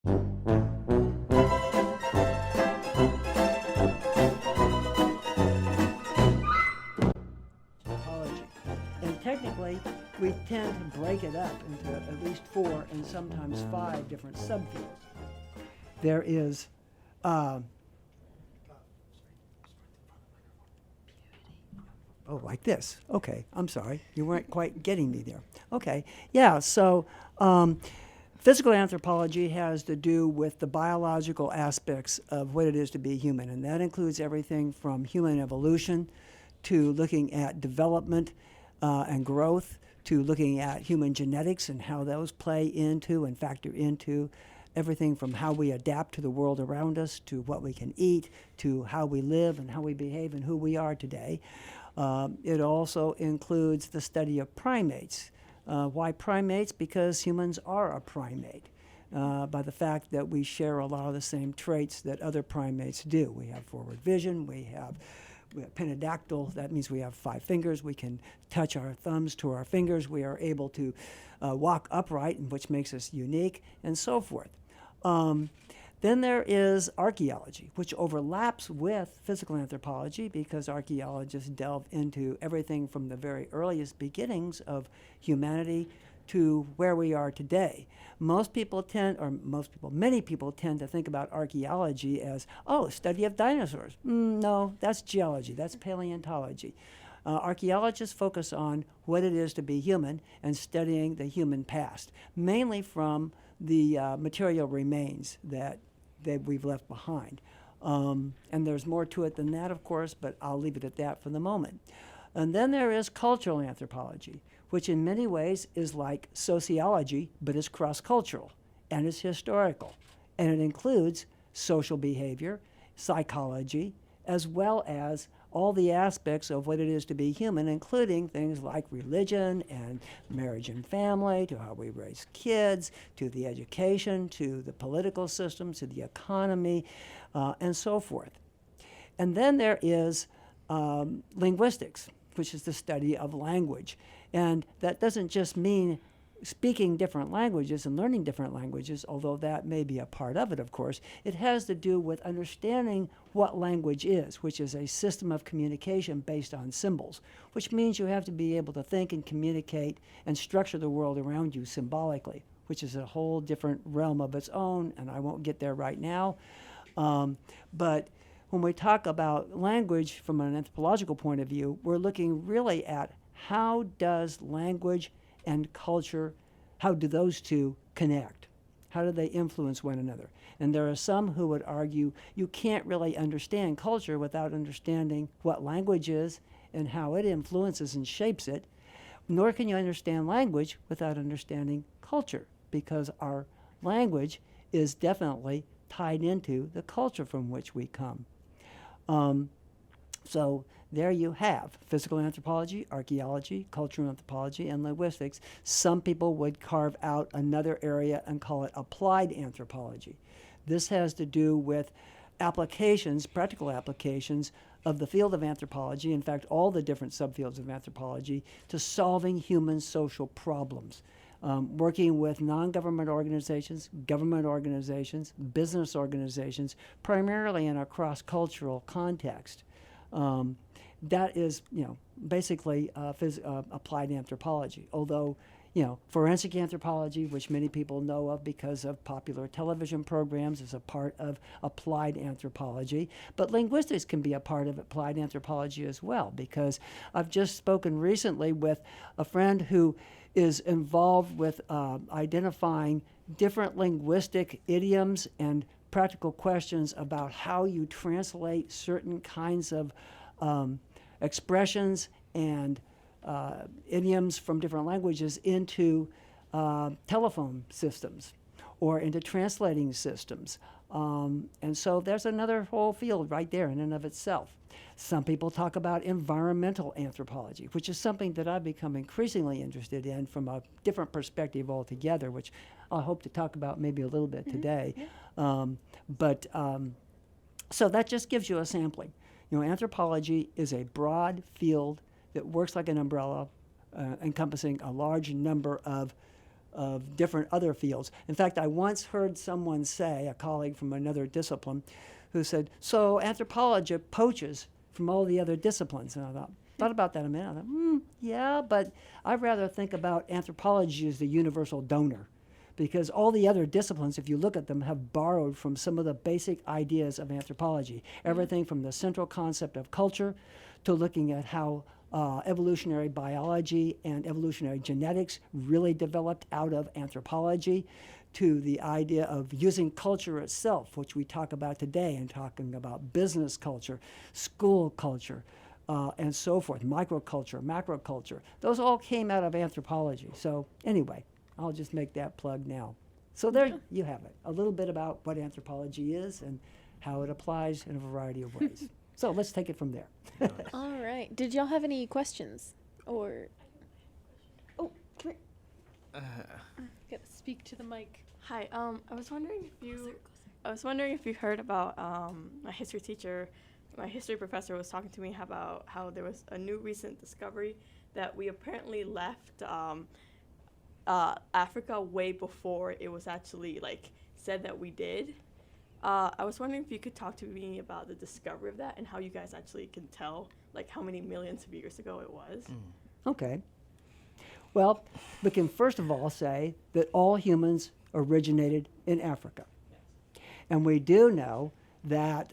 Anthropology. And technically, we tend to break it up into at least 4 and sometimes 5 different subfields. There is oh, like this. Okay, I'm sorry. You weren't quite getting me there. Okay, yeah, so physical anthropology has to do with the biological aspects of what it is to be human, and that includes everything from human evolution to looking at development and growth, to looking at human genetics and how those play into and factor into everything from how we adapt to the world around us, to what we can eat, to how we live and how we behave and who we are today. It also includes the study of primates. Why primates? Because humans are a primate by the fact that we share a lot of the same traits that other primates do. We have forward vision, we have pentadactyl, that means we have 5 fingers, we can touch our thumbs to our fingers, we are able to walk upright, which makes us unique, and so forth. Then there is archaeology, which overlaps with physical anthropology because archaeologists delve into everything from the very earliest beginnings of humanity to where we are today. Many people tend to think about archaeology as, oh, study of dinosaurs. No, that's geology, that's paleontology. Archaeologists focus on what it is to be human and studying the human past, mainly from the material remains that we've left behind. And there's more to it than that, of course, but I'll leave it at that for the moment. And then there is cultural anthropology, which in many ways is like sociology, but is cross-cultural and is historical. And it includes social behavior, psychology, as well as all the aspects of what it is to be human, including things like religion and marriage and family, to how we raise kids, to the education, to the political system, to the economy, and so forth. And then there is linguistics, which is the study of language. And that doesn't just mean speaking different languages and learning different languages, although that may be a part of it, of course. It has to do with understanding what language is, which is a system of communication based on symbols, which means you have to be able to think and communicate and structure the world around you symbolically, which is a whole different realm of its own, and I won't get there right now. But when we talk about language from an anthropological point of view, we're looking really at how does language and culture, how do those two connect? How do they influence one another? And there are some who would argue you can't really understand culture without understanding what language is and how it influences and shapes it, nor can you understand language without understanding culture, because our language is definitely tied into the culture from which we come. So there you have physical anthropology, archaeology, cultural anthropology, and linguistics. Some people would carve out another area and call it applied anthropology. This has to do with applications, practical applications of the field of anthropology, in fact, all the different subfields of anthropology, to solving human social problems. Working with non-government organizations, government organizations, business organizations, primarily in a cross-cultural context. That is, basically applied anthropology. Although, forensic anthropology, which many people know of because of popular television programs, is a part of applied anthropology. But linguistics can be a part of applied anthropology as well, because I've just spoken recently with a friend who is involved with identifying different linguistic idioms and practical questions about how you translate certain kinds of expressions and idioms from different languages into telephone systems or into translating systems. And so there's another whole field right there in and of itself. Some people talk about environmental anthropology, which is something that I've become increasingly interested in from a different perspective altogether, which I hope to talk about maybe a little bit today. So that just gives you a sampling. Anthropology is a broad field that works like an umbrella, encompassing a large number of of different other fields. In fact, I once heard someone say, a colleague from another discipline, who said, so anthropology poaches from all the other disciplines. And I thought about that a minute. I thought, yeah, but I'd rather think about anthropology as the universal donor, because all the other disciplines, if you look at them, have borrowed from some of the basic ideas of anthropology. Everything from the central concept of culture to looking at how evolutionary biology and evolutionary genetics really developed out of anthropology, to the idea of using culture itself, which we talk about today, and talking about business culture, school culture, and so forth, microculture, macroculture. Those all came out of anthropology. So anyway, I'll just make that plug now. So there you have it, a little bit about what anthropology is and how it applies in a variety of ways. So let's take it from there. All right. Did y'all have any questions? Or, oh, come here. Gotta speak to the mic. Hi. I was wondering if you heard about my history teacher. My history professor was talking to me about how there was a new recent discovery that we apparently left Africa way before it was actually said that we did. I was wondering if you could talk to me about the discovery of that and how you guys actually can tell how many millions of years ago it was. Okay. Well, we can first of all say that all humans originated in Africa. And we do know that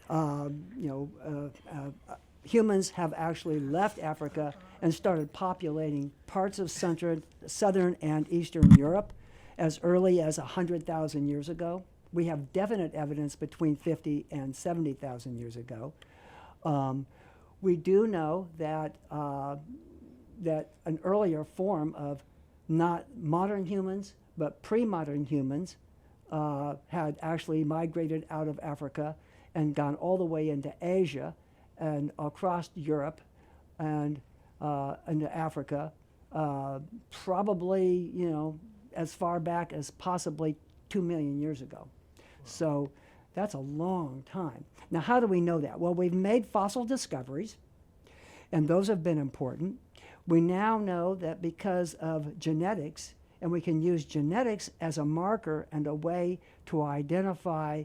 humans have actually left Africa and started populating parts of southern and eastern Europe as early as 100,000 years ago. We have definite evidence between 50 and 70,000 years ago. We do know that that an earlier form of not modern humans, but pre-modern humans had actually migrated out of Africa and gone all the way into Asia and across Europe and into Africa, probably, as far back as possibly 2 million years ago. So that's a long time. Now, how do we know that? Well, we've made fossil discoveries, and those have been important. We now know that because of genetics, and we can use genetics as a marker and a way to identify,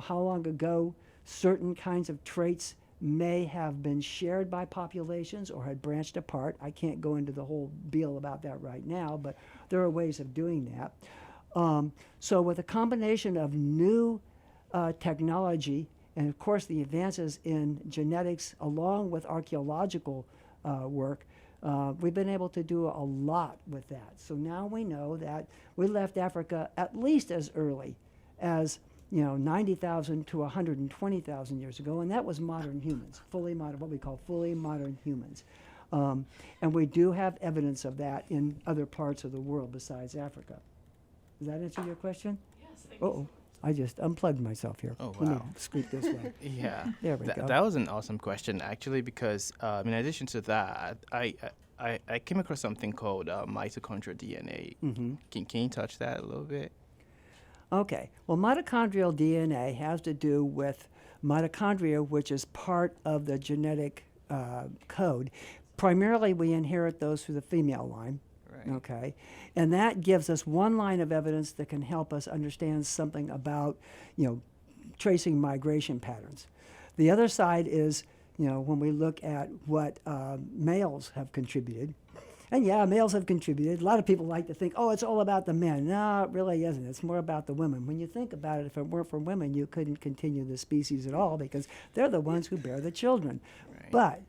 how long ago certain kinds of traits may have been shared by populations or had branched apart. I can't go into the whole deal about that right now, but there are ways of doing that. So with a combination of new technology and, of course, the advances in genetics along with archaeological work, we've been able to do a lot with that. So now we know that we left Africa at least as early as 90,000 to 120,000 years ago, and that was modern humans, fully modern, what we call fully modern humans. And we do have evidence of that in other parts of the world besides Africa. Does that answer your question? Yes, thank you. I just unplugged myself here. Oh, Let me wow. scoot this way. Yeah. There we go. That was an awesome question, actually, because in addition to that, I came across something called mitochondrial DNA. Mm-hmm. Can you touch that a little bit? Okay. Well, mitochondrial DNA has to do with mitochondria, which is part of the genetic code. Primarily, we inherit those through the female line. Right. Okay, and that gives us one line of evidence that can help us understand something about, tracing migration patterns. The other side is, when we look at what males have contributed, and yeah, males have contributed. A lot of people like to think, oh, it's all about the men. No, it really isn't. It's more about the women. When you think about it, if it weren't for women, you couldn't continue the species at all because they're the ones who bear the children. Right.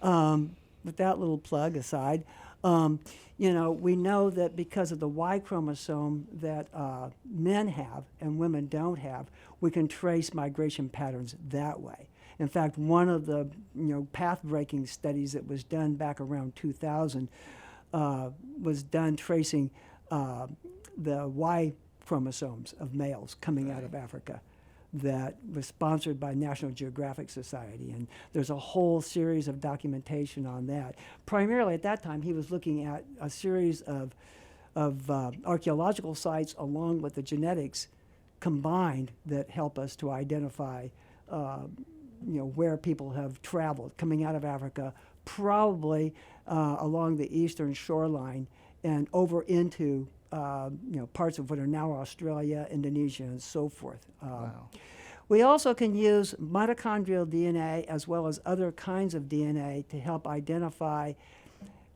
But with that little plug aside, we know that because of the Y chromosome that men have and women don't have, we can trace migration patterns that way. In fact, one of the path-breaking studies that was done back around 2000 was done tracing the Y chromosomes of males coming out of Africa. That was sponsored by National Geographic Society, and there's a whole series of documentation on that. Primarily at that time, he was looking at a series of archaeological sites along with the genetics combined that help us to identify where people have traveled coming out of Africa, probably along the eastern shoreline and over into parts of what are now Australia, Indonesia, and so forth. Wow. We also can use mitochondrial DNA as well as other kinds of DNA to help identify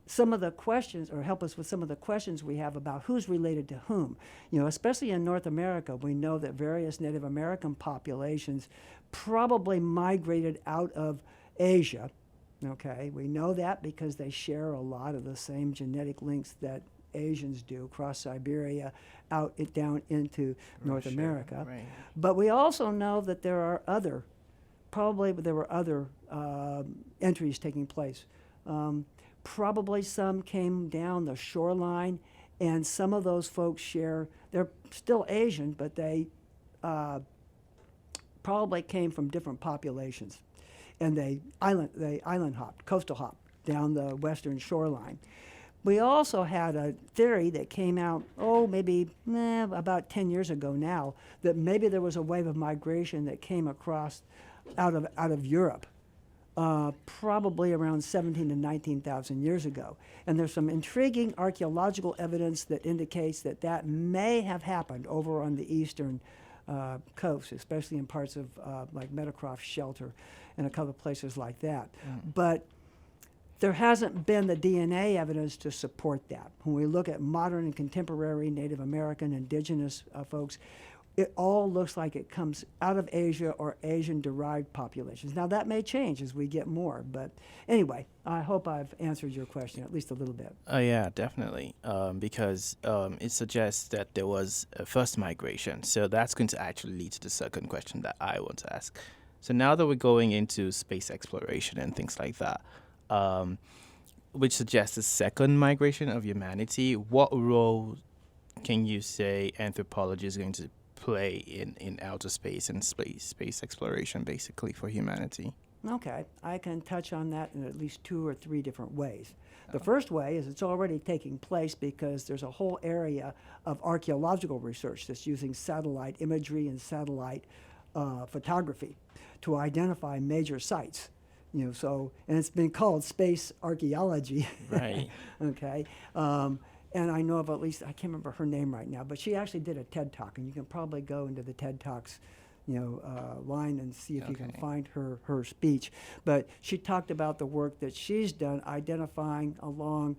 some of the questions, or help us with some of the questions we have about who's related to whom. Especially in North America, we know that various Native American populations probably migrated out of Asia. Okay, we know that because they share a lot of the same genetic links that Asians do across Siberia out down into North Russia, America. right. But we also know that there were other entries taking place. Probably some came down the shoreline, and some of those folks they're still Asian, but they probably came from different populations. And they island hopped, coastal hopped down the western shoreline. We also had a theory that came out, maybe about 10 years ago now, that maybe there was a wave of migration that came across out of Europe, probably around 17 to 19,000 years ago. And there's some intriguing archaeological evidence that indicates that may have happened over on the eastern coast, especially in parts of like Meadowcroft Shelter and a couple of places like that. But there hasn't been the DNA evidence to support that. When we look at modern and contemporary Native American, indigenous folks, it all looks like it comes out of Asia or Asian-derived populations. Now, that may change as we get more, but anyway, I hope I've answered your question at least a little bit. Yeah, definitely, because it suggests that there was a first migration. So that's going to actually lead to the second question that I want to ask. So now that we're going into space exploration and things like that, which suggests the second migration of humanity, what role can you say anthropology is going to play in outer space and space exploration, basically, for humanity? Okay, I can touch on that in at least 2 or 3 different ways. The first way is it's already taking place because there's a whole area of archaeological research that's using satellite imagery and satellite photography to identify major sites. And it's been called space archaeology. Right. Okay. And I know of at least, I can't remember her name right now, but she actually did a TED Talk, and you can probably go into the TED Talks, line and see if you can find her speech. But she talked about the work that she's done identifying along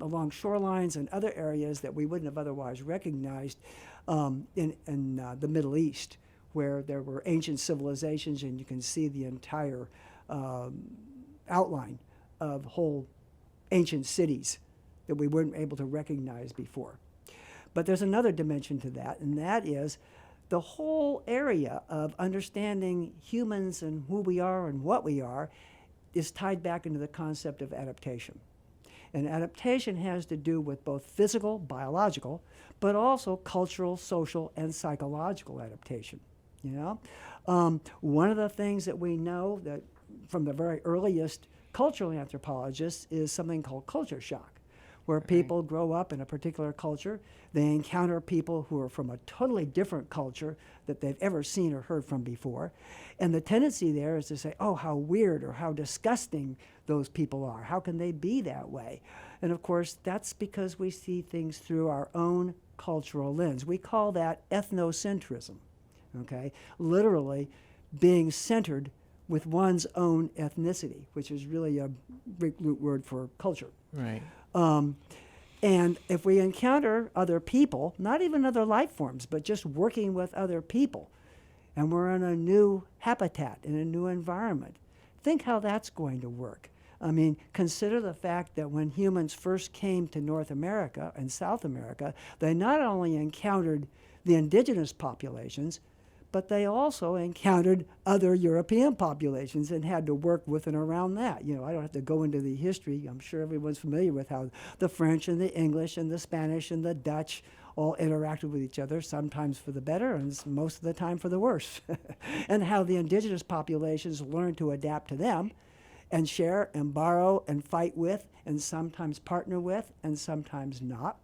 shorelines and other areas that we wouldn't have otherwise recognized in the Middle East, where there were ancient civilizations, and you can see the entire outline of whole ancient cities that we weren't able to recognize before. But there's another dimension to that, and that is the whole area of understanding humans and who we are and what we are is tied back into the concept of adaptation. And adaptation has to do with both physical, biological, but also cultural, social, and psychological adaptation. One of the things that we know that from the very earliest cultural anthropologists is something called culture shock, where people grow up in a particular culture, they encounter people who are from a totally different culture that they've ever seen or heard from before, and the tendency there is to say, oh, how weird or how disgusting those people are. How can they be that way? And of course, that's because we see things through our own cultural lens. We call that ethnocentrism, okay? Literally being centered with one's own ethnicity, which is really a Greek root word for culture. Right. And if we encounter other people, not even other life forms, but just working with other people, and we're in a new habitat, in a new environment, think how that's going to work. I mean, consider the fact that when humans first came to North America and South America, they not only encountered the indigenous populations, but they also encountered other European populations and had to work with and around that. I don't have to go into the history. I'm sure everyone's familiar with how the French and the English and the Spanish and the Dutch all interacted with each other, sometimes for the better and most of the time for the worse. And how the indigenous populations learned to adapt to them and share and borrow and fight with and sometimes partner with and sometimes not.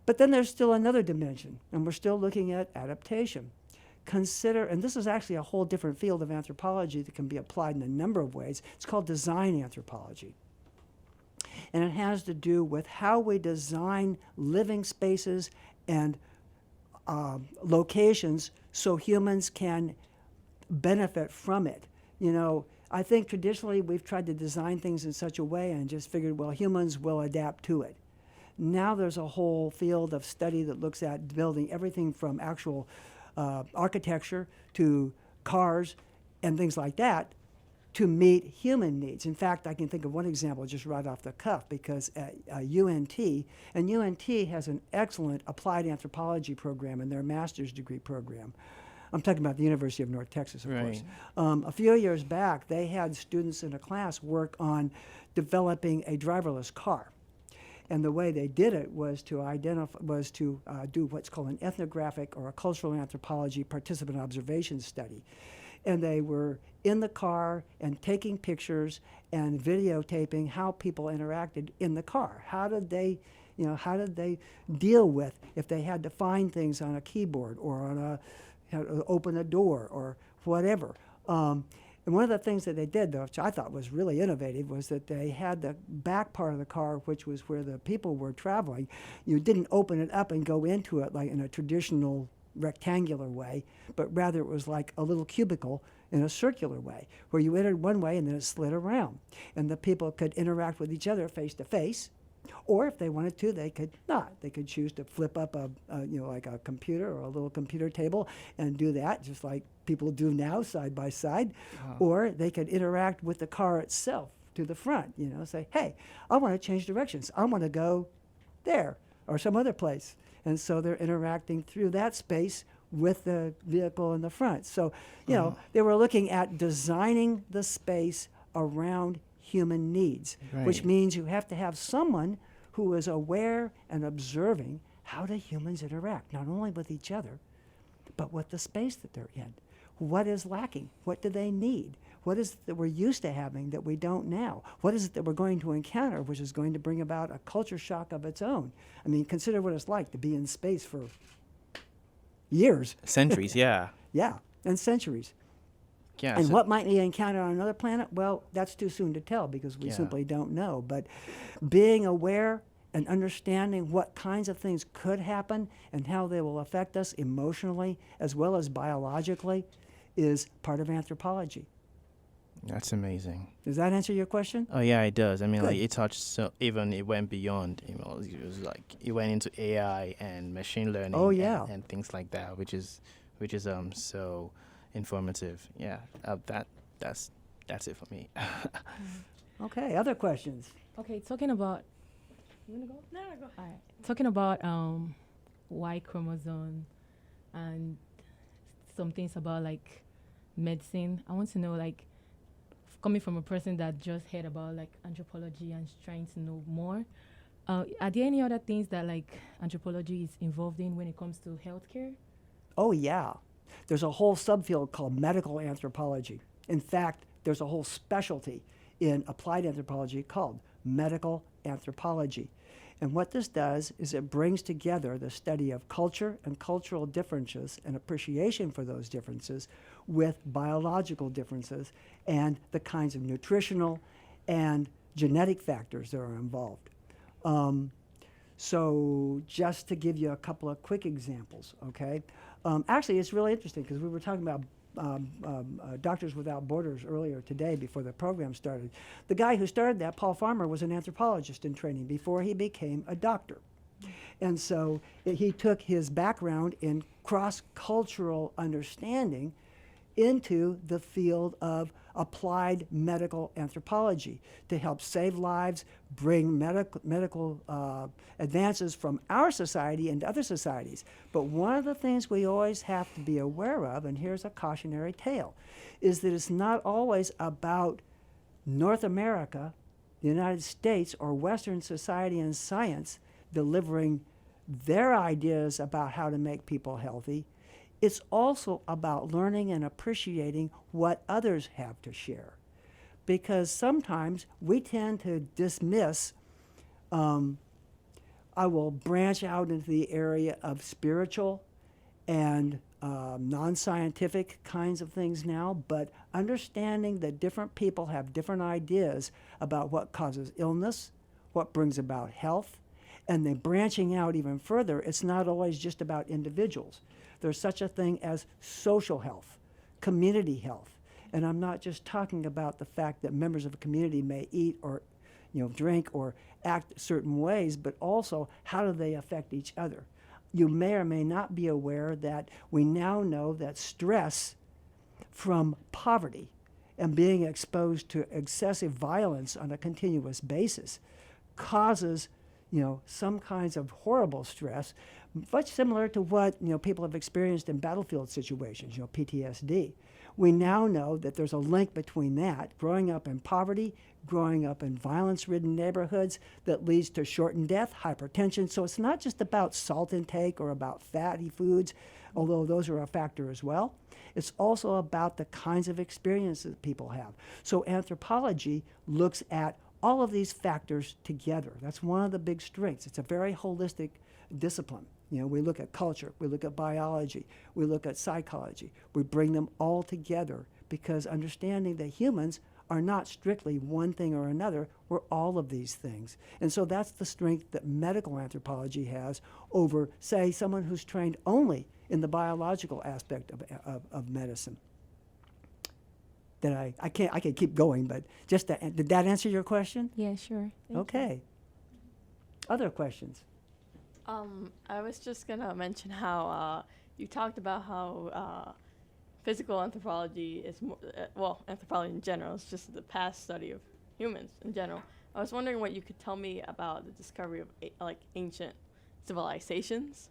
But then there's still another dimension, and we're still looking at adaptation. Consider, and this is actually a whole different field of anthropology that can be applied in a number of ways. It's called design anthropology. and it has to do with how we design living spaces and locations so humans can benefit from it. You know, I think traditionally we've tried to design things in such a way and just figured, well, humans will adapt to it. Now there's a whole field of study that looks at building everything from actual architecture to cars and things like that to meet human needs. In fact, I can think of one example just right off the cuff, because at UNT, and UNT has an excellent applied anthropology program in their master's degree program. I'm talking about the University of North Texas, of course. A few years back, they had students in a class work on developing a driverless car. And the way they did it was to do what's called an ethnographic or a cultural anthropology participant observation study. And they were in the car and taking pictures and videotaping how people interacted in the car. How did they deal with if they had to find things on a keyboard or on how to open a door or whatever. And one of the things that they did, though, which I thought was really innovative, was that they had the back part of the car, which was where the people were traveling. You didn't open it up and go into it like in a traditional rectangular way, but rather it was like a little cubicle in a circular way, where you entered one way and then it slid around. And the people could interact with each other face to face, or if they wanted to, they could not. They could choose to flip up like a computer or a little computer table and do that, just like people do now, side by side. Or they could interact with the car itself to the front, say, hey, I want to change directions. I want to go there or some other place. And so they're interacting through that space with the vehicle in the front. So, they were looking at designing the space around human needs, which means you have to have someone who is aware and observing how do humans interact, not only with each other, but with the space that they're in. What is lacking? What do they need? What is it that we're used to having that we don't now? What is it that we're going to encounter, which is going to bring about a culture shock of its own? I mean, consider what it's like to be in space for years. Centuries, yeah. Yeah, and centuries. Yeah. And what might we encounter on another planet? Well, that's too soon to tell because we Yeah. simply don't know. But being aware and understanding what kinds of things could happen and how they will affect us emotionally as well as biologically is part of anthropology. That's amazing. Does that answer your question? Oh yeah, it does. I mean, like Good. it touched even it went beyond. It was like it went into AI and machine learning. Oh, yeah. and things like that, which is so informative. Yeah, that's it for me. Okay, other questions? Okay, talking about. You wanna go? No, go. All right. Talking about Y chromosome and some things about like medicine. I want to know, like, coming from a person that just heard about like anthropology and trying to know more. Are there any other things that like anthropology is involved in when it comes to healthcare? Oh, yeah. There's a whole subfield called medical anthropology. In fact, there's a whole specialty in applied anthropology called medical anthropology. And what this does is it brings together the study of culture and cultural differences and appreciation for those differences with biological differences and the kinds of nutritional and genetic factors that are involved. So just to give you a couple of quick examples, okay? Actually, it's really interesting because we were talking about Doctors Without Borders earlier today before the program started. The guy who started that, Paul Farmer, was an anthropologist in training before he became a doctor. And so he took his background in cross-cultural understanding into the field of applied medical anthropology to help save lives, bring medical advances from our society into other societies. But one of the things we always have to be aware of, and here's a cautionary tale, is that it's not always about North America, the United States, or Western society and science delivering their ideas about how to make people healthy. It's also about learning and appreciating what others have to share. Because sometimes we tend to dismiss, I will branch out into the area of spiritual and non-scientific kinds of things now, but understanding that different people have different ideas about what causes illness, what brings about health. And then branching out even further, it's not always just about individuals. There's such a thing as social health, community health. And I'm not just talking about the fact that members of a community may eat or drink or act certain ways, but also how do they affect each other. You may or may not be aware that we now know that stress from poverty and being exposed to excessive violence on a continuous basis causes some kinds of horrible stress, much similar to what people have experienced in battlefield situations, PTSD. We now know that there's a link between that, growing up in poverty, growing up in violence-ridden neighborhoods, that leads to shortened death, hypertension. So it's not just about salt intake or about fatty foods, although those are a factor as well. It's also about the kinds of experiences people have. So anthropology looks at all of these factors together. That's one of the big strengths. It's a very holistic discipline. We look at culture, we look at biology, we look at psychology. We bring them all together because understanding that humans are not strictly one thing or another, we're all of these things. And so that's the strength that medical anthropology has over, say, someone who's trained only in the biological aspect of medicine. I can keep going, but did that answer your question? Yeah, sure. Thank Okay. Other questions? I was just gonna mention how you talked about how physical anthropology is more, anthropology in general is just the past study of humans in general. I was wondering what you could tell me about the discovery of ancient civilizations.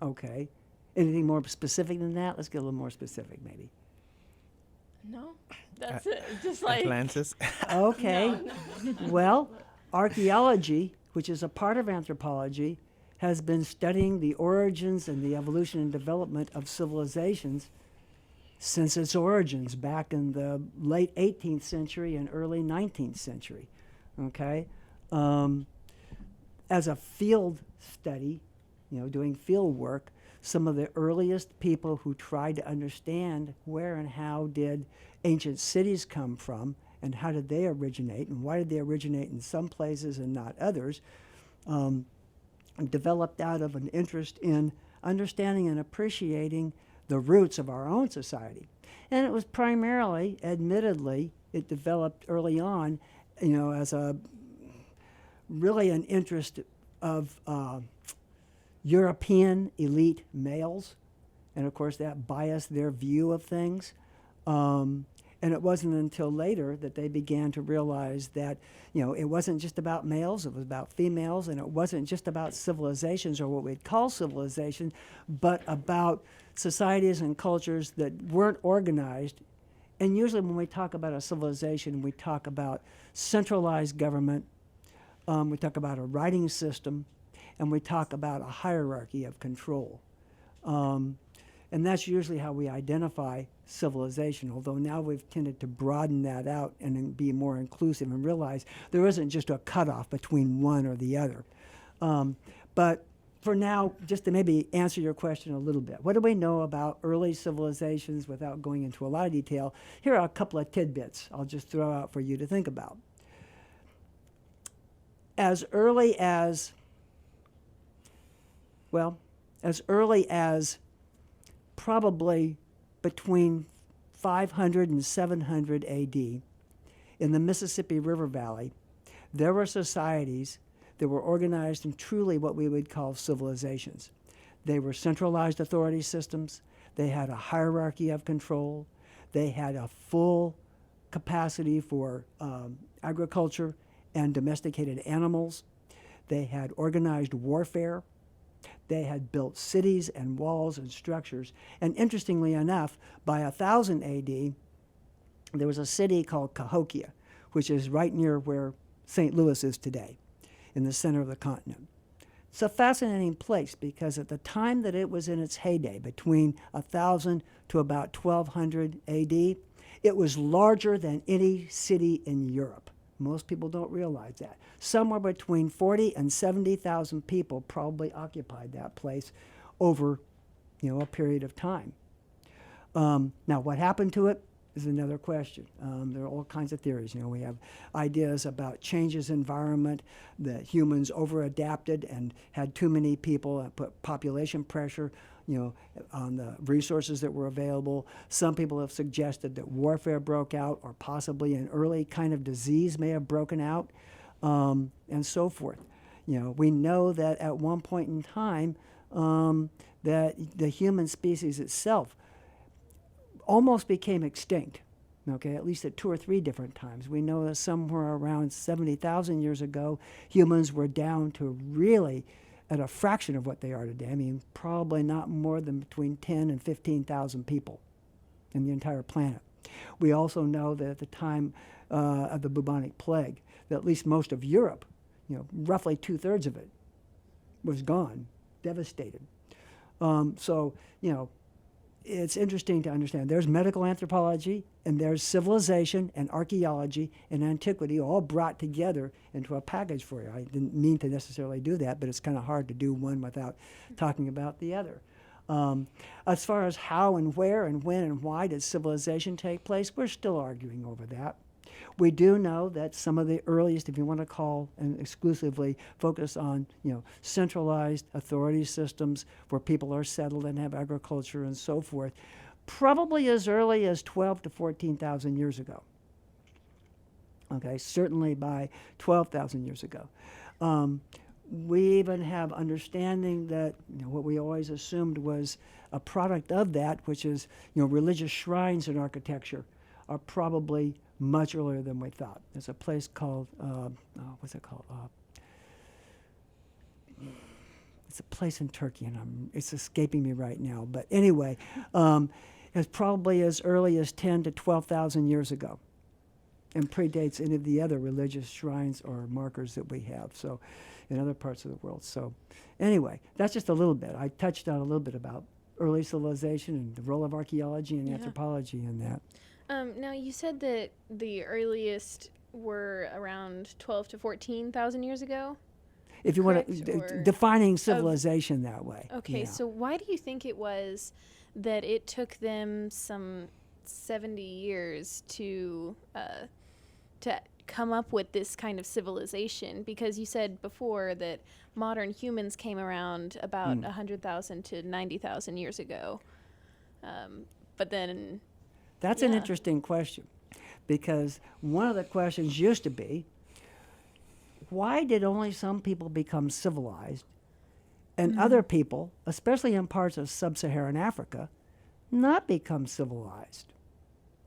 Okay. Anything more specific than that? Let's get a little more specific, maybe. No, that's it. Just like Atlantis. Okay. Well, archaeology, which is a part of anthropology, has been studying the origins and the evolution and development of civilizations since its origins back in the late 18th century and early 19th century. Okay? As a field study, doing field work, some of the earliest people who tried to understand where and how did ancient cities come from and how did they originate and why did they originate in some places and not others, developed out of an interest in understanding and appreciating the roots of our own society. And it was primarily, admittedly, it developed early on, as really an interest of European elite males, and of course that biased their view of things. And it wasn't until later that they began to realize that, it wasn't just about males, it was about females, and it wasn't just about civilizations or what we'd call civilization, but about societies and cultures that weren't organized. And usually when we talk about a civilization, we talk about centralized government, we talk about a writing system, and we talk about a hierarchy of control. And that's usually how we identify civilization, although now we've tended to broaden that out and then be more inclusive and realize there isn't just a cutoff between one or the other. But for now, just to maybe answer your question a little bit, what do we know about early civilizations without going into a lot of detail? Here are a couple of tidbits I'll just throw out for you to think about. As early as probably between 500 and 700 AD, in the Mississippi River Valley, there were societies that were organized in truly what we would call civilizations. They were centralized authority systems. They had a hierarchy of control. They had a full capacity for agriculture and domesticated animals. They had organized warfare. They had built cities and walls and structures. And interestingly enough, by 1000 AD, there was a city called Cahokia, which is right near where St. Louis is today, in the center of the continent. It's a fascinating place because at the time that it was in its heyday, between 1000 to about 1200 AD, it was larger than any city in Europe. Most people don't realize that. Somewhere between 40 and 70,000 people probably occupied that place over, a period of time. Now, what happened to it? is another question. There are all kinds of theories. You know, we have ideas about changes in environment, that humans over-adapted and had too many people, put population pressure, you know, on the resources that were available. Some people have suggested that warfare broke out, or possibly an early kind of disease may have broken out, and so forth. You know, we know that at one point in time, that the human species itself almost became extinct, okay, at least at 2 or 3 different times. We know that somewhere around 70,000 years ago, humans were down to really at a fraction of what they are today. I mean, probably not more than between 10 and 15,000 people in the entire planet. We also know that at the time of the bubonic plague, that at least most of Europe, you know, roughly 2/3 of it was gone, devastated. So, you know, it's interesting to understand. There's medical anthropology, and there's civilization and archaeology and antiquity all brought together into a package for you. I didn't mean to necessarily do that, but it's kind of hard to do one without talking about the other. As far as how and where and when and why did civilization take place, we're still arguing over that. We do know that some of the earliest, if you want to call and exclusively focus on, you know, centralized authority systems where people are settled and have agriculture and so forth, probably as early as 12 to 14,000 years ago. Okay, certainly by 12,000 years ago. We even have understanding that, you know, what we always assumed was a product of that, which is, you know, religious shrines in architecture, are probably much earlier than we thought. There's a place called, what's it called? It's a place in Turkey, and it's escaping me right now. But anyway, it's probably as early as 10 to 12,000 years ago, and predates any of the other religious shrines or markers that we have, so in other parts of the world. So anyway, that's just a little bit. I touched on a little bit about early civilization and the role of archaeology and anthropology in that. Now, you said that the earliest were around 12 to 14,000 years ago? If you want Correct, to, or defining civilization that way. Okay, yeah. so why do you think it was that it took them some 70 years to come up with this kind of civilization? Because you said before that modern humans came around about 100,000 to 90,000 years ago. But then... That's an interesting question, because one of the questions used to be, why did only some people become civilized and other people, especially in parts of sub-Saharan Africa, not become civilized?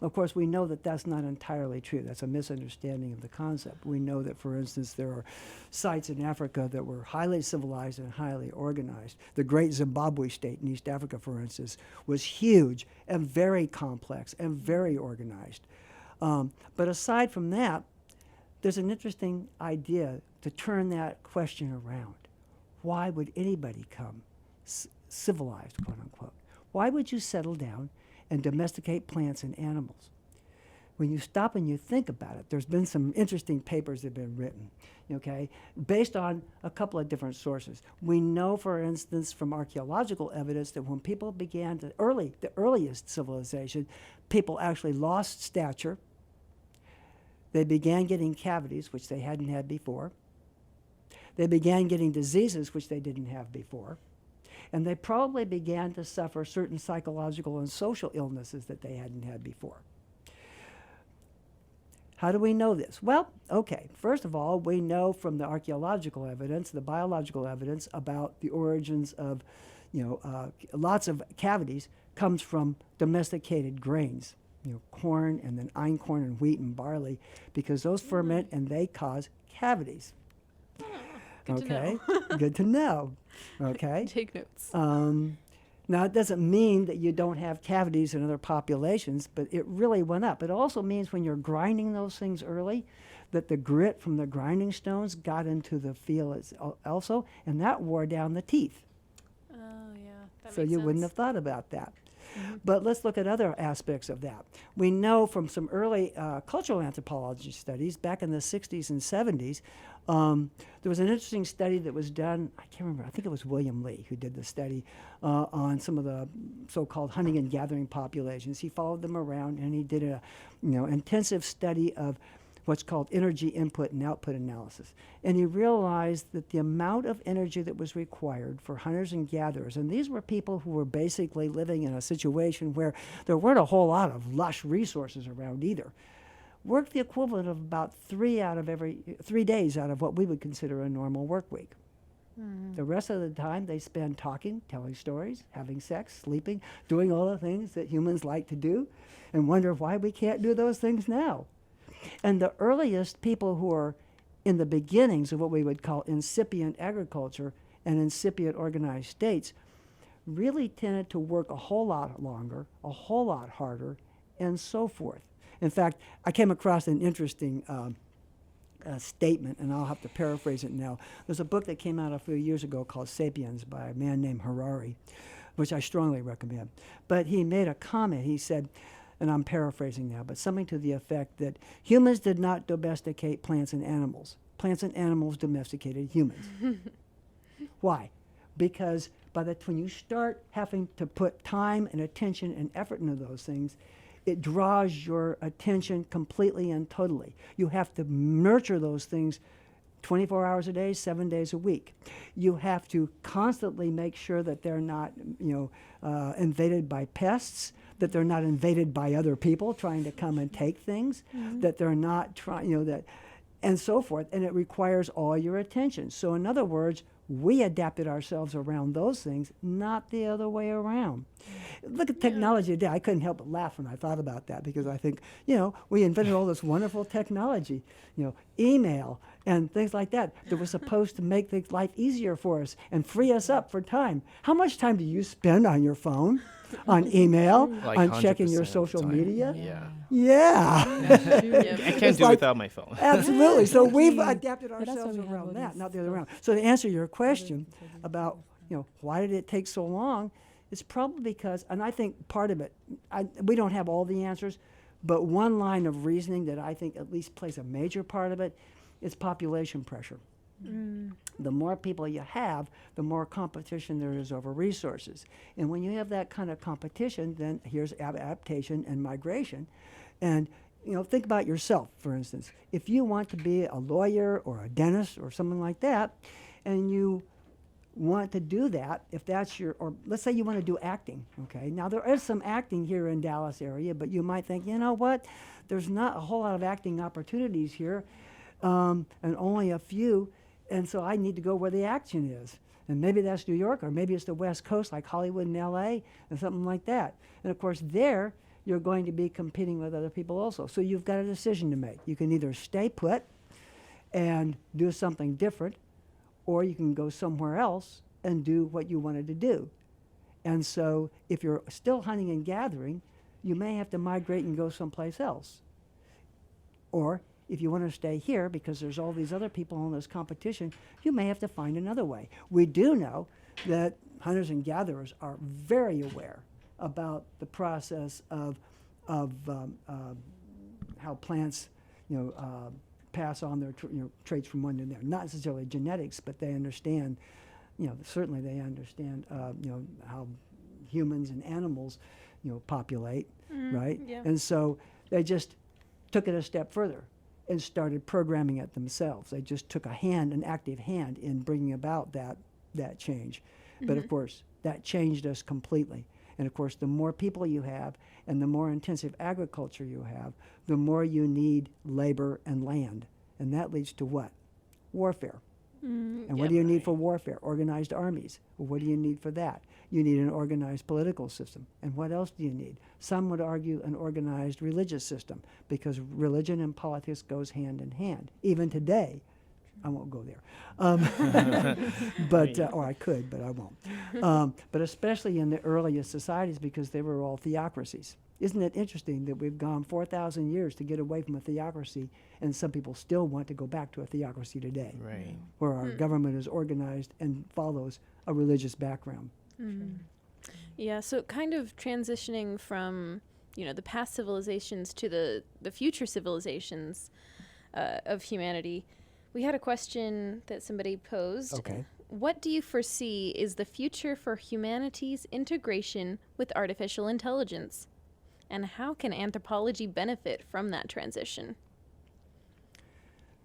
Of course, we know that that's not entirely true. That's a misunderstanding of the concept. We know that, for instance, there are sites in Africa that were highly civilized and highly organized. The great Zimbabwe state in East Africa, for instance, was huge and very complex and very organized. But aside from that, there's an interesting idea to turn that question around. Why would anybody come civilized, quote unquote? Why would you settle down and domesticate plants and animals? When you stop and you think about it, there's been some interesting papers that have been written, okay, based on a couple of different sources. We know, for instance, from archaeological evidence that when people began the earliest civilization, people actually lost stature. They began getting cavities, which they hadn't had before. They began getting diseases, which they didn't have before. And they probably began to suffer certain psychological and social illnesses that they hadn't had before. How do we know this? Well, okay, first of all, we know from the archaeological evidence, the biological evidence about the origins of, lots of cavities comes from domesticated grains, corn and then einkorn and wheat and barley, because those ferment and they cause cavities. Good to know. Good to know. Okay. Take notes. Now, it doesn't mean that you don't have cavities in other populations, but it really went up. It also means when you're grinding those things early, that the grit from the grinding stones got into the feel also, and that wore down the teeth. Oh, yeah. That So makes you sense. wouldn't have thought about that. But let's look at other aspects of that. We know from some early cultural anthropology studies back in the 60s and 70s, there was an interesting study that was done, I can't remember, I think it was William Lee who did the study on some of the so-called hunting and gathering populations. He followed them around and he did a intensive study of what's called energy input and output analysis. And he realized that the amount of energy that was required for hunters and gatherers, and these were people who were basically living in a situation where there weren't a whole lot of lush resources around either, worked the equivalent of about 3 days out of what we would consider a normal work week. The rest of the time they spend talking, telling stories, having sex, sleeping, doing all the things that humans like to do, and wonder why we can't do those things now. And the earliest people who are in the beginnings of what we would call incipient agriculture and incipient organized states really tended to work a whole lot longer, a whole lot harder, and so forth. In fact, I came across an interesting statement, and I'll have to paraphrase it now. There's a book that came out a few years ago called Sapiens by a man named Harari, which I strongly recommend. But he made a comment. He said, and I'm paraphrasing now, but something to the effect that humans did not domesticate plants and animals. Plants and animals domesticated humans. Why? Because when you start having to put time and attention and effort into those things, it draws your attention completely and totally. You have to nurture those things 24 hours a day, 7 days a week. You have to constantly make sure that they're not, invaded by pests, that they're not invaded by other people trying to come and take things, that they're not trying, and so forth. And it requires all your attention. So in other words, we adapted ourselves around those things, not the other way around. Look at technology today. I couldn't help but laugh when I thought about that because I think, we invented all this wonderful technology, email and things like that was supposed to make life easier for us and free us up for time. How much time do you spend on your phone, on email, Like on checking your 100% social of the time. media? Yeah. Yeah. I can't It's do like- without my phone. Absolutely. So we've adapted But that's why ourselves we have all around that, this not the other way around. stuff. So to answer your question about, why did it take so long? It's probably because, and I think part of it, we don't have all the answers, but one line of reasoning that I think at least plays a major part of it is population pressure. The more people you have, the more competition there is over resources. And when you have that kind of competition, then here's adaptation and migration. And think about yourself, for instance. If you want to be a lawyer or a dentist or something like that, and you want to do that, if that's or let's say you want to do acting, okay? Now, there is some acting here in Dallas area, but you might think, what? There's not a whole lot of acting opportunities here, and only a few, and so I need to go where the action is. And maybe that's New York, or maybe it's the West Coast, like Hollywood and LA, and something like that. And of course, there, you're going to be competing with other people also. So you've got a decision to make. You can either stay put and do something different, or you can go somewhere else and do what you wanted to do. And so if you're still hunting and gathering, you may have to migrate and go someplace else. Or if you want to stay here because there's all these other people in this competition, you may have to find another way. We do know that hunters and gatherers are very aware about the process of how plants, pass on their traits from one to the other. Not necessarily genetics, but they understand, certainly they understand, how humans and animals, populate, right? Yeah. And so they just took it a step further and started programming it themselves. They just took an active hand in bringing about that change. But of course, that changed us completely. And of course, the more people you have and the more intensive agriculture you have, the more you need labor and land. And that leads to what? Warfare. And what do you need for warfare? Organized armies. Well, what do you need for that? You need an organized political system. And what else do you need? Some would argue an organized religious system, because religion and politics goes hand in hand. Even today, I won't go there. But or I could, but I won't. But especially in the earliest societies, because they were all theocracies. Isn't it interesting that we've gone 4,000 years to get away from a theocracy, and some people still want to go back to a theocracy today, Right. where our government is organized and follows a religious background? Yeah, so kind of transitioning from, the past civilizations to the future civilizations of humanity, we had a question that somebody posed. Okay. What do you foresee is the future for humanity's integration with artificial intelligence? And how can anthropology benefit from that transition?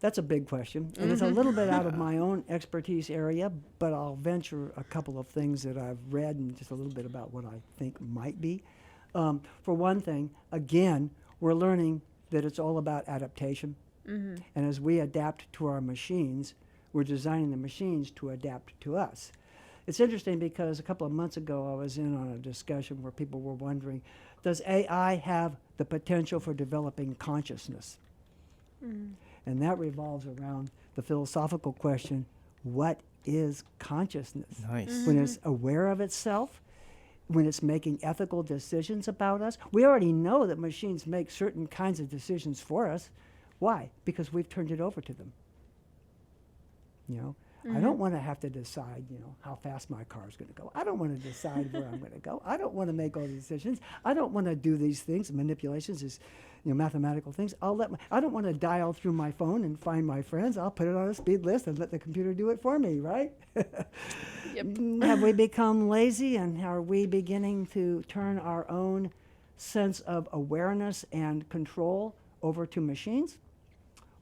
That's a big question, and it's a little bit out of my own expertise area, but I'll venture a couple of things that I've read and just a little bit about what I think might be. For one thing, again, we're learning that it's all about adaptation. And as we adapt to our machines, we're designing the machines to adapt to us. It's interesting because a couple of months ago I was in on a discussion where people were wondering, does AI have the potential for developing consciousness? And that revolves around the philosophical question, what is consciousness? Nice. When it's aware of itself, when it's making ethical decisions about us. We already know that machines make certain kinds of decisions for us. Why? Because we've turned it over to them. I don't want to have to decide, how fast my car is going to go. I don't want to decide where I'm going to go. I don't want to make all these decisions. I don't want to do these things. Manipulations is, mathematical things. I don't want to dial through my phone and find my friends. I'll put it on a speed list and let the computer do it for me, right? Have we become lazy, and are we beginning to turn our own sense of awareness and control over to machines?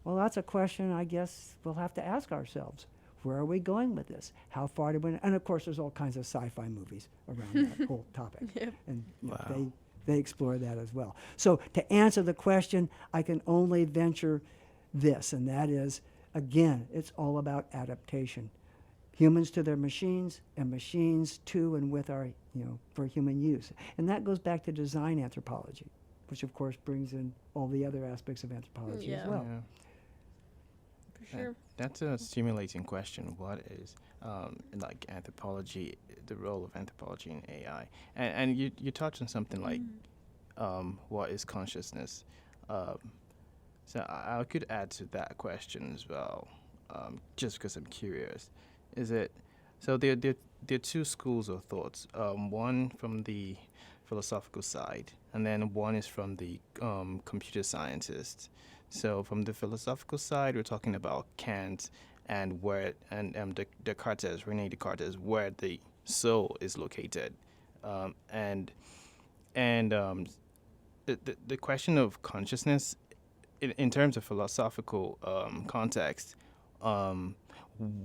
Well, that's a question I guess we'll have to ask ourselves. Where are we going with this? How far do we? And of course, there's all kinds of sci-fi movies around that whole topic, and Wow. they explore that as well. So to answer the question, I can only venture this, and that is, again, it's all about adaptation. Humans to their machines, and machines to and with our, for human use. And that goes back to design anthropology, which of course brings in all the other aspects of anthropology as Yeah. well. Yeah. For sure. That's a stimulating question. What is like anthropology, the role of anthropology in AI? And you touched on something like what is consciousness? So I could add to that question as well, just because I'm curious. Is it so? There are two schools of thoughts. One from the philosophical side, and then one is from the computer scientists. So from the philosophical side, we're talking about Kant and where Descartes, René Descartes, where the soul is located, and the question of consciousness, in terms of philosophical context,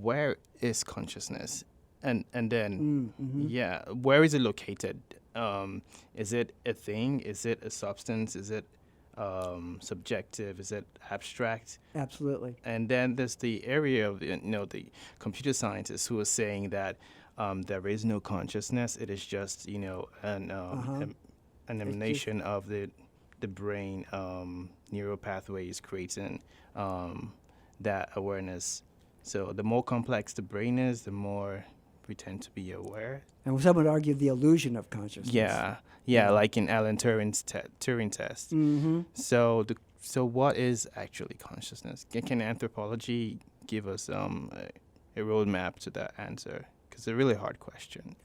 where is consciousness, and then where is it located? Is it a thing? Is it a substance? Is it subjective? Is it abstract? Absolutely. And then there's the area of the computer scientists who are saying that there is no consciousness. It is just an emanation of the brain neural pathways creating that awareness. So the more complex the brain is, the more we tend to be aware. And some would argue the illusion of consciousness. Yeah, like in Alan Turing's Turing test. So what is actually consciousness? Can anthropology give us a roadmap to that answer? Because it's a really hard question.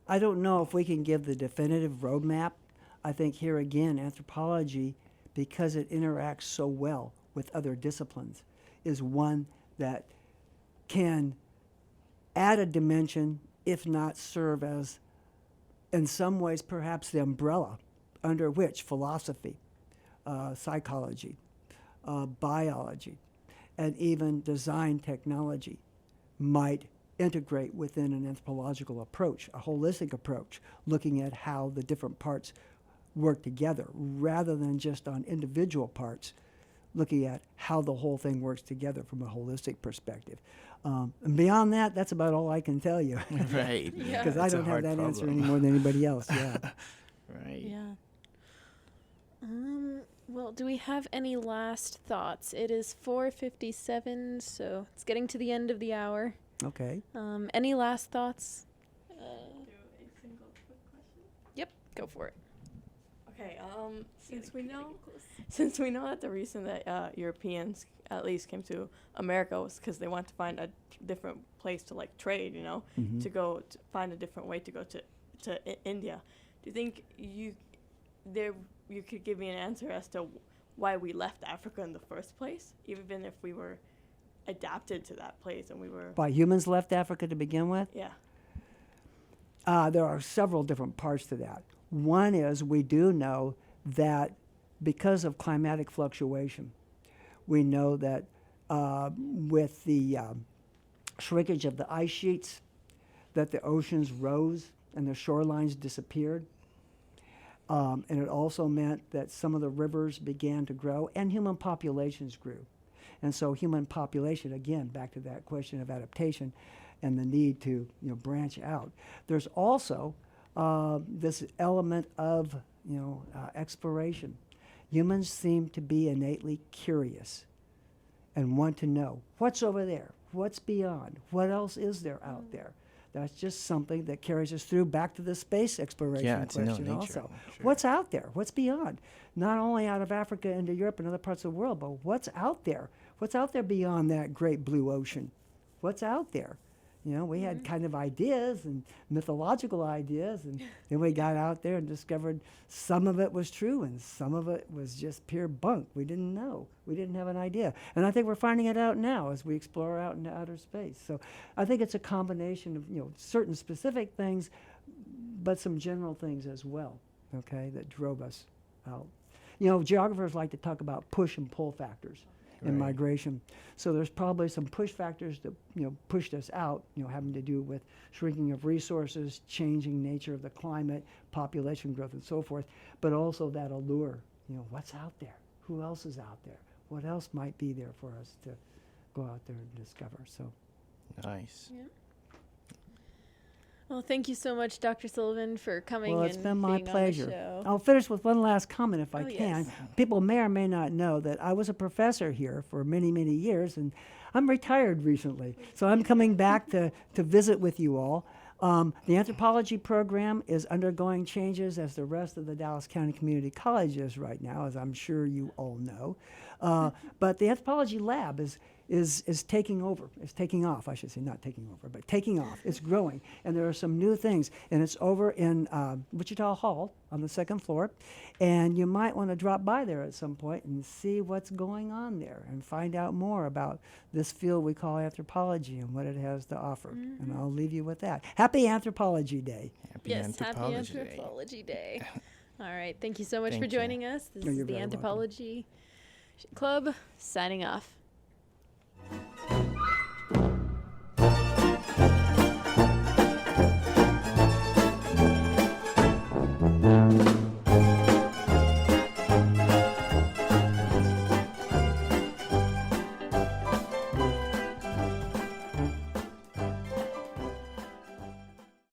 I don't know if we can give the definitive roadmap. I think here again, anthropology, because it interacts so well with other disciplines, is one that can add a dimension, if not serve as, in some ways, perhaps the umbrella under which philosophy, psychology, biology, and even design technology might integrate within an anthropological approach, a holistic approach, looking at how the different parts work together, rather than just on individual parts, looking at how the whole thing works together from a holistic perspective. And beyond that, that's about all I can tell you. Right. Because I It's a don't have hard that answer problem. any more than anybody else. Yeah. Right. Yeah. Well, do we have any last thoughts? It is 4:57, so it's getting to the end of the hour. Okay. Any last thoughts? Do a single quick question. Yep, go for it. Okay. Since we know that the reason that Europeans at least came to America was because they wanted to find a different place to like trade, to go to find a different way to go to to India. Do you think you could give me an answer as to why we left Africa in the first place, even if we were adapted to that place and we were? Why humans left Africa to begin with? Yeah. There are several different parts to that. One is we do know that because of climatic fluctuation, we know that with the shrinkage of the ice sheets, that the oceans rose and the shorelines disappeared. And it also meant that some of the rivers began to grow and human populations grew. And so human population, again, back to that question of adaptation and the need to branch out. There's also this element of exploration. Humans seem to be innately curious and want to know what's over there, what's beyond, what else is there out there. That's just something that carries us through back to the space exploration to know question nature, also. sure. What's out there? What's beyond? Not only out of Africa into Europe and other parts of the world, but what's out there? What's out there beyond that great blue ocean? What's out there? We had kind of ideas and mythological ideas, and then we got out there and discovered some of it was true and some of it was just pure bunk. We didn't know. We didn't have an idea. And I think we're finding it out now as we explore out into outer space. So I think it's a combination of certain specific things, but some general things as well, okay, that drove us out. Geographers like to talk about push and pull factors in Right. migration. So there's probably some push factors that pushed us out, having to do with shrinking of resources, changing nature of the climate, population growth, and so forth. But also that allure, what's out there? Who else is out there? What else might be there for us to go out there and discover? So Nice. Yeah. Well, thank you so much, Dr. Sullivan, for coming well, it's and been my being pleasure. on the show. I'll finish with one last comment if I Oh, can. yes. People may or may not know that I was a professor here for many, many years, and I'm retired recently. So I'm coming back to visit with you all. The anthropology program is undergoing changes as the rest of the Dallas County Community College is right now, as I'm sure you all know. But the anthropology lab is taking over. It's taking off, I should say, not taking over, but taking off. It's growing, and there are some new things. And it's over in Wichita Hall on the second floor, and you might want to drop by there at some point and see what's going on there and find out more about this field we call anthropology and what it has to offer. And I'll leave you with that. Happy Anthropology Day. Happy Yes, happy Anthropology Day. Anthropology Day. All right. Thank you so much Thank for you. joining us. This No, is you're the very welcome. Anthropology Club signing off.